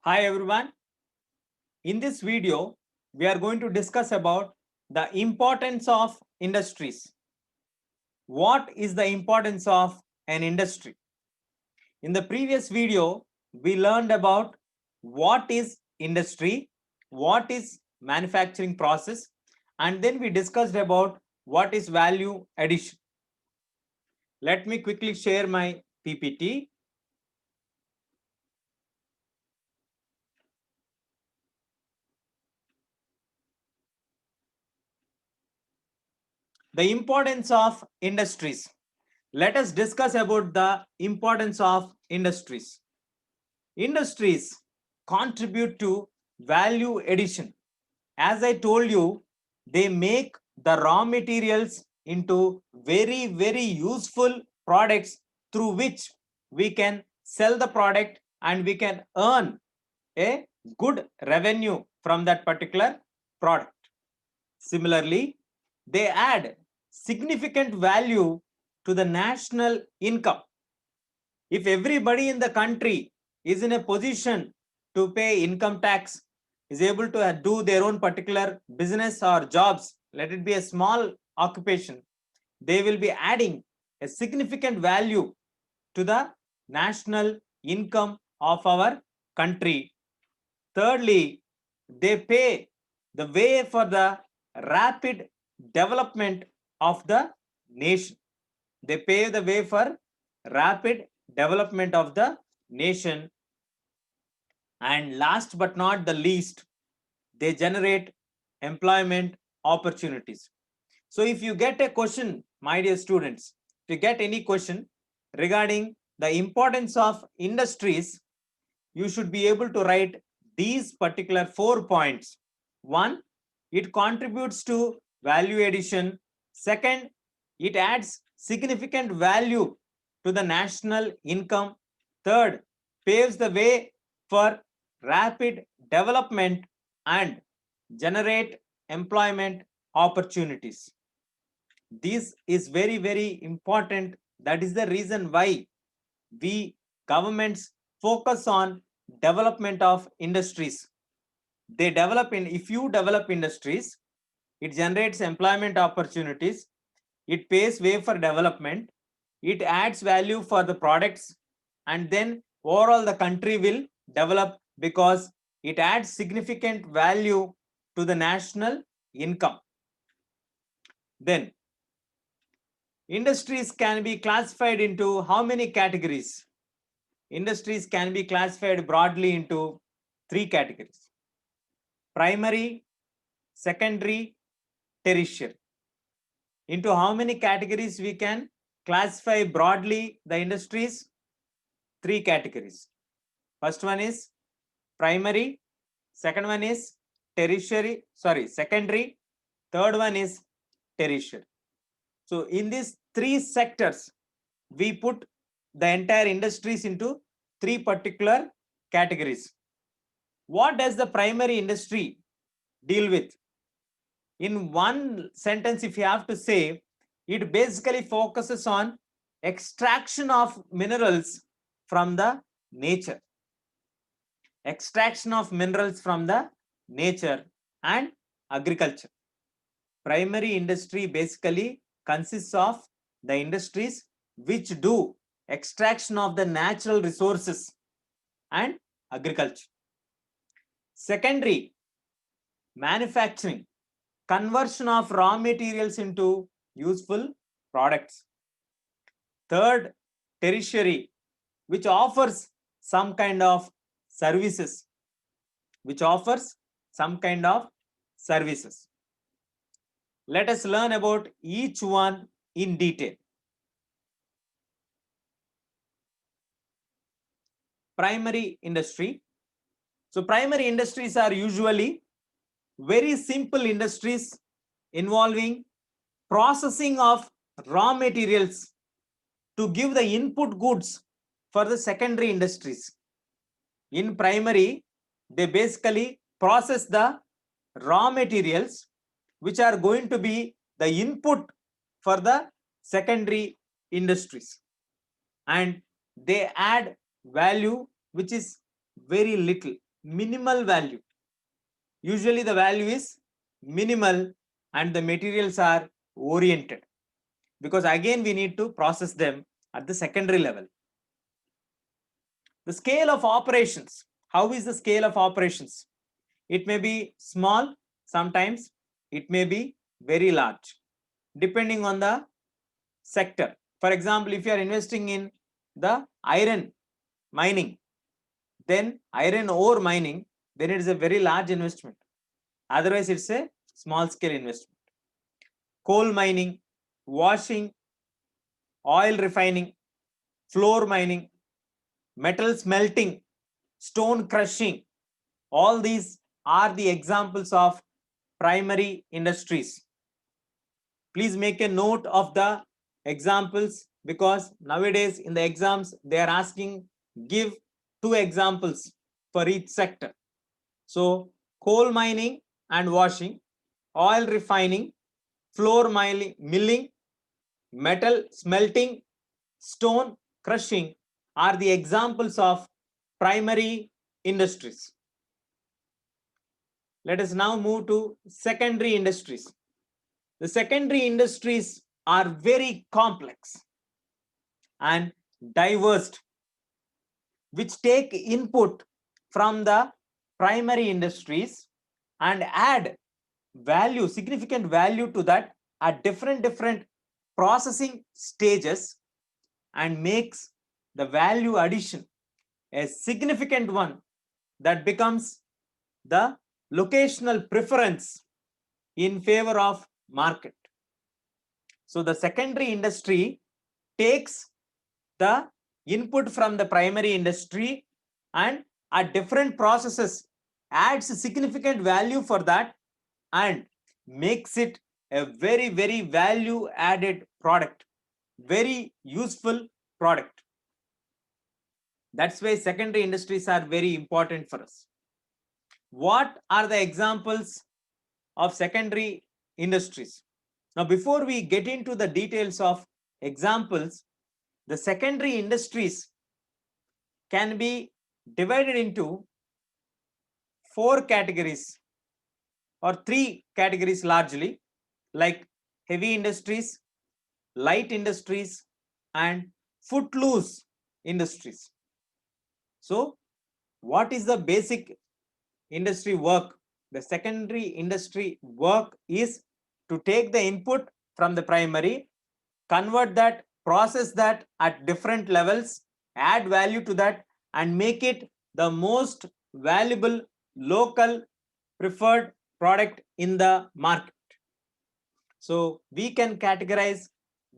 Hi everyone. In this video, we are going to discuss about the importance of industries. What is the importance of an industry? In the previous video, we learned about what is industry, what is manufacturing process, and then we discussed about what is value addition. Let me quickly share my PPT. The importance of industries. Let us discuss about the importance of industries. Industries contribute to value addition. As I told you, they make the raw materials into very useful products through which we can sell the product and we can earn a good revenue from that particular product. Similarly, they add significant value to the national income. If everybody in the country is in a position to pay income tax, is able to do their own particular business or jobs, let it be a small occupation, they will be adding a significant value to the national income of our country. Thirdly, they pay the way for the rapid development of the nation. They pave the way for rapid development of the nation. And last but not the least, they generate employment opportunities. So if you get a question, my dear students, if you get any question regarding the importance of industries, you should be able to write these particular 4 points. One, it contributes to value addition. Second, it adds significant value to the national income. Third, paves the way for rapid development and generate employment opportunities. This is very important. That is the reason why we governments focus on development of industries. They develop in, if you develop industries, it generates employment opportunities, it paves way for development, it adds value for the products, and then overall the country will develop because it adds significant value to the national income. Then industries can be classified into how many categories? Industries can be classified broadly into 3 categories: primary, secondary, tertiary. Into how many categories we can classify broadly the industries? 3 categories. First one is primary, second one is secondary, third one is tertiary. So in these 3 sectors, we put the entire industries into 3 particular categories. What does the primary industry deal with? In one sentence, if you have to say, it basically focuses on extraction of minerals from the nature. Extraction of minerals from the nature and agriculture. Primary industry basically consists of the industries which do extraction of the natural resources and agriculture. Secondary, manufacturing, conversion of raw materials into useful products. Third, tertiary, which offers some kind of services, Let us learn about each one in detail. Primary industry. So primary industries are usually very simple industries involving processing of raw materials to give the input goods for the secondary industries. In primary, they basically process the raw materials which are going to be the input for the secondary industries, and they add value which is very little. minimal value. Usually the value is minimal and the materials are oriented, because again we need to process them at the secondary level. The scale of operations. How is the scale of operations? It may be small, sometimes it may be very large, depending on the sector. For example, if you are investing in the iron mining, then iron ore mining, then it is a very large investment. Otherwise, it's a small scale investment. Coal mining, washing, oil refining, floor mining, metal smelting, stone crushing, all these are the examples of primary industries. Please make a note of the examples, because nowadays in the exams they are asking give 2 examples for each sector. So coal mining and washing, oil refining, floor milling, metal smelting, stone crushing are the examples of primary industries. Let us now move to secondary industries. The secondary industries are very complex and diverse, which take input from the primary industries and add value, significant value to that at different processing stages, and makes the value addition a significant one that becomes the locational preference in favor of market. So the secondary industry takes the input from the primary industry and at different processes adds significant value for that and makes it a very value added product, very useful product. That's why secondary industries are very important for us. What are the examples of secondary industries? Now, before we get into the details of examples, the secondary industries can be divided into 4 categories or 3 categories largely, like heavy industries, light industries, and footloose industries. So, what is the basic industry work? The secondary industry work is to take the input from the primary, convert that, process that at different levels, add value to that, and make it the most valuable local preferred product in the market. So we can categorize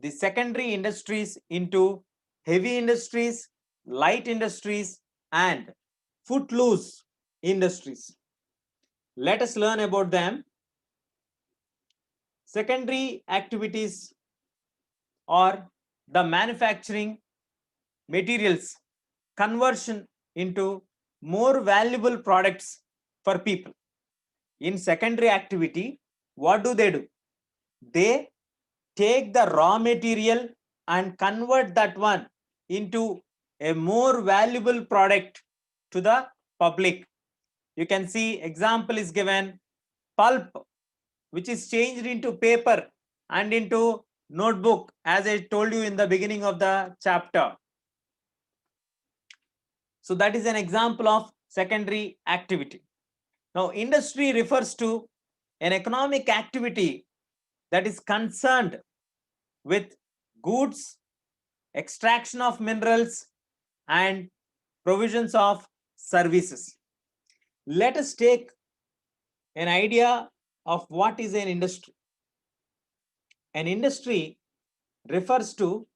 the secondary industries into heavy industries, light industries, and footloose industries. Let us learn about them. Secondary activities or the manufacturing materials conversion into more valuable products for people. In secondary activity, what do? They take the raw material and convert that one into a more valuable product to the public. You can see example is given, pulp, which is changed into paper and into notebook, as I told you in the beginning of the chapter. So that is an example of secondary activity. Now, industry refers to an economic activity that is concerned with goods, extraction of minerals, and provisions of services. Let us take an idea of what is an industry. An industry refers to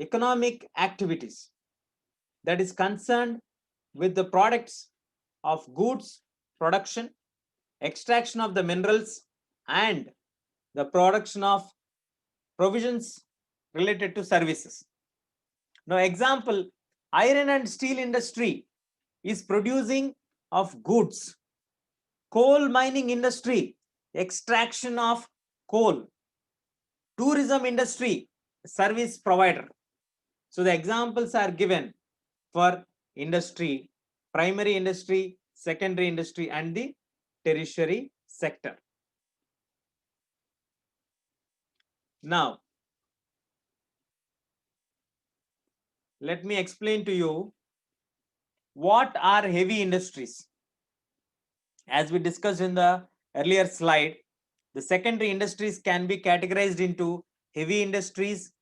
economic activities that is concerned with the products of goods production, extraction of the minerals, and the production of provisions related to services. Now, example, iron and steel industry is producing of goods. Coal mining industry, extraction of coal. Tourism industry, service provider. So the examples are given for industry, primary industry, secondary industry and the tertiary sector. Now, let me explain to you what are heavy industries. As we discussed in the earlier slide, the secondary industries can be categorized into heavy industries,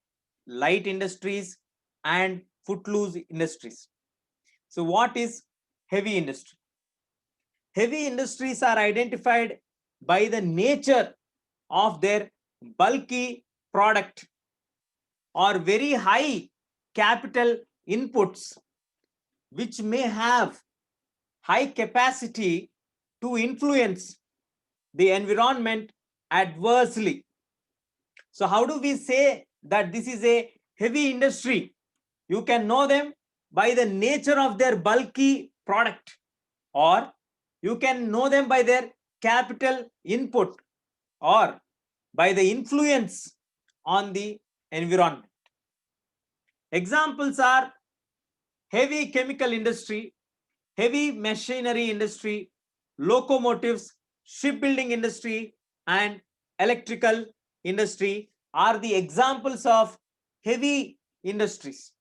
light industries, and footloose industries. So, what is heavy industry? Heavy industries are identified by the nature of their bulky product or very high capital inputs, which may have high capacity to influence the environment adversely. So, how do we say that this is a heavy industry? You can know them by the nature of their bulky product, or you can know them by their capital input, or by the influence on the environment. Examples are heavy chemical industry, heavy machinery industry, locomotives, shipbuilding industry, and electrical industry are the examples of heavy industries.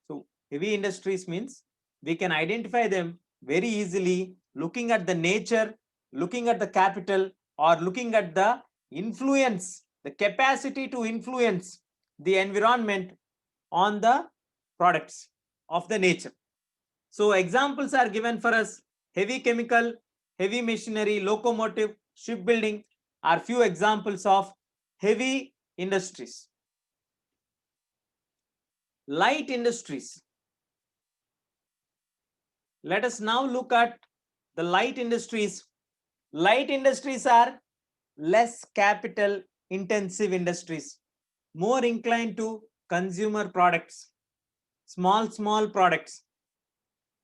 So, heavy industries means we can identify them very easily looking at the nature, looking at the capital, or looking at the influence, the capacity to influence the environment on the products of the nature. So, examples are given for us: heavy chemical, heavy machinery, locomotive, shipbuilding are few examples of heavy industries. Light industries. Let us now look at the light industries. Light industries are less capital intensive industries, more inclined to consumer products, small products.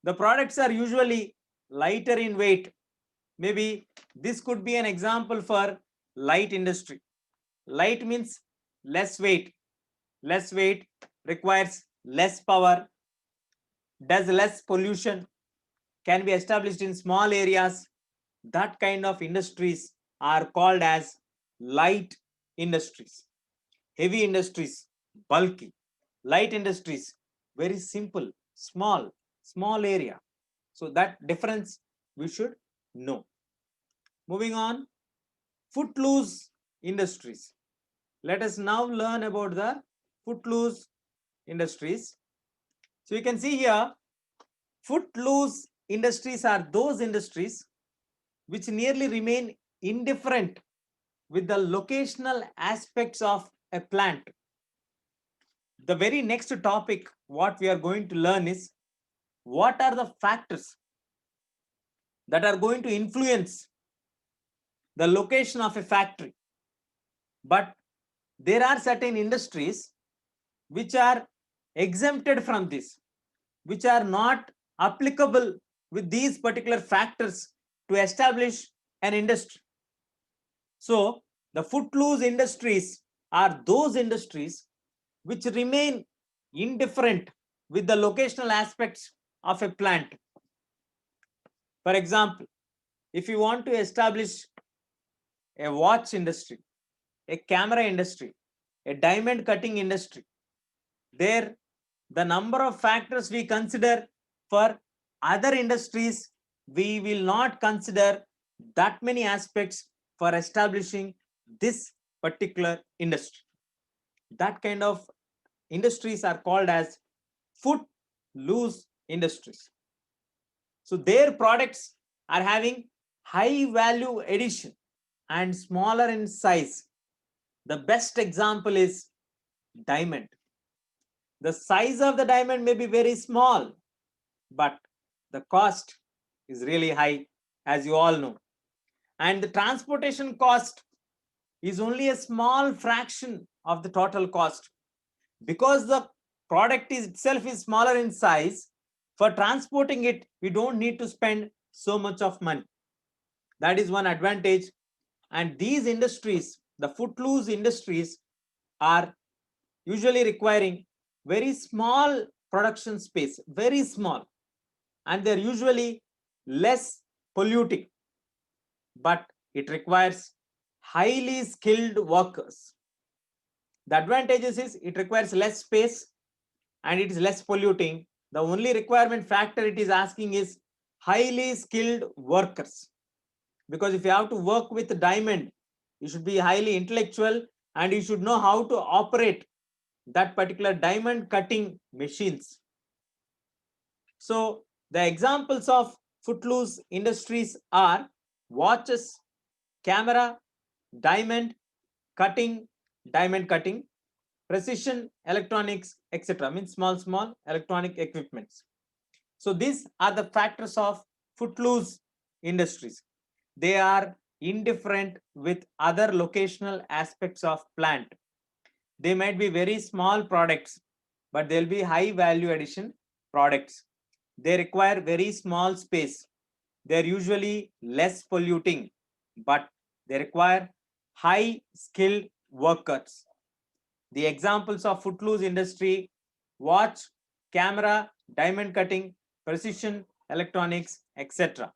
The products are usually lighter in weight. Maybe this could be an example for light industry. Light means less weight. Less weight requires less power, does less pollution, can be established in small areas. That kind of industries are called as light industries. Heavy industries, bulky. Light industries, very simple, small area. So that difference we should know. Moving on, footloose industries. Let us now learn about the footloose industries. So you can see here, footloose industries are those industries which nearly remain indifferent with the locational aspects of a plant. The very next topic, what we are going to learn is what are the factors that are going to influence the location of a factory. But there are certain industries which are exempted from this, which are not applicable with these particular factors to establish an industry. So, the footloose industries are those industries which remain indifferent with the locational aspects of a plant. For example, if you want to establish a watch industry, a camera industry, a diamond cutting industry, there the number of factors we consider for other industries, we will not consider that many aspects for establishing this particular industry. That kind of industries are called as footloose industries. So their products are having high value addition and smaller in size. The best example is diamond. The size of the diamond may be very small, but the cost is really high, as you all know. And the transportation cost is only a small fraction of the total cost. Because the product itself is smaller in size, for transporting it, we don't need to spend so much of money. That is one advantage. And these industries, the footloose industries, are usually requiring very small production space, very small, and they're usually less polluting, but it requires highly skilled workers. The advantages is it requires less space and it is less polluting. The only requirement factor it is asking is highly skilled workers. Because if you have to work with diamond, you should be highly intellectual and you should know how to operate that particular diamond cutting machines. So the examples of Footloose Industries are watches, camera, diamond cutting, diamond cutting, precision electronics, etc. Means small electronic equipments. So these are the factors of Footloose Industries. They are indifferent with other locational aspects of plant. They might be very small products, but they'll be high value addition products. They require very small space. They're usually less polluting, but they require high skilled workers. The examples of Footloose Industry: watch, camera, diamond cutting, precision electronics, etc.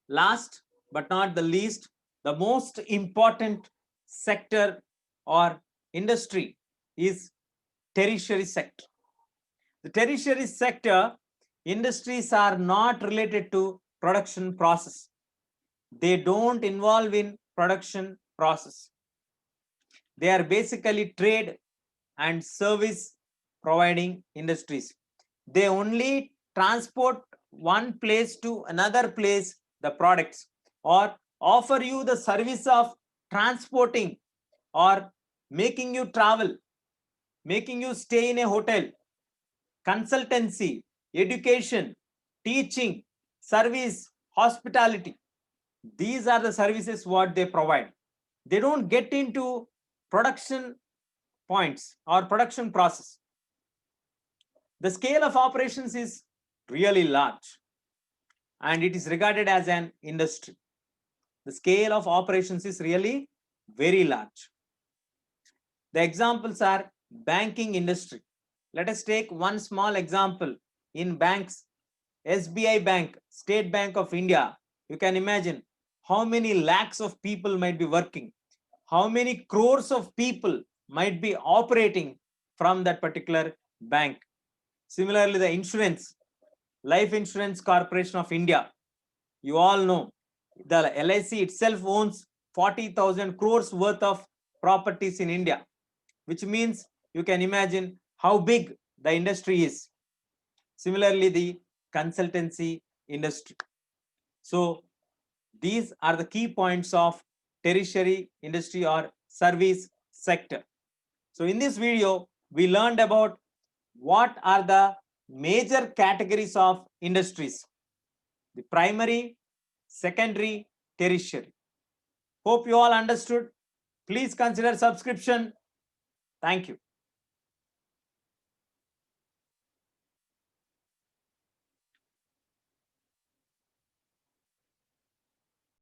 Last but not the least, the most important sector or industry is tertiary sector. The tertiary sector industries are not related to production process. They don't involve in production process. They are basically trade and service providing industries. They only transport one place to another place the products, or offer you the service of transporting or making you travel, making you stay in a hotel, consultancy, education, teaching, service, hospitality. These are the services what they provide. They don't get into production points or production process. The scale of operations is really large and it is regarded as an industry. The scale of operations is really very large. The examples are banking industry. Let us take one small example in banks. SBI Bank, State Bank of India. You can imagine how many lakhs of people might be working, how many crores of people might be operating from that particular bank. Similarly, the insurance, Life Insurance Corporation of India. You all know the LIC itself owns 40,000 crores worth of properties in India, which means you can imagine how big the industry is. Similarly, the consultancy industry. So these are the key points of tertiary industry or service sector. So in this video, we learned about what are the major categories of industries: the primary, secondary, tertiary. Hope you all understood. Please consider subscription. Thank you.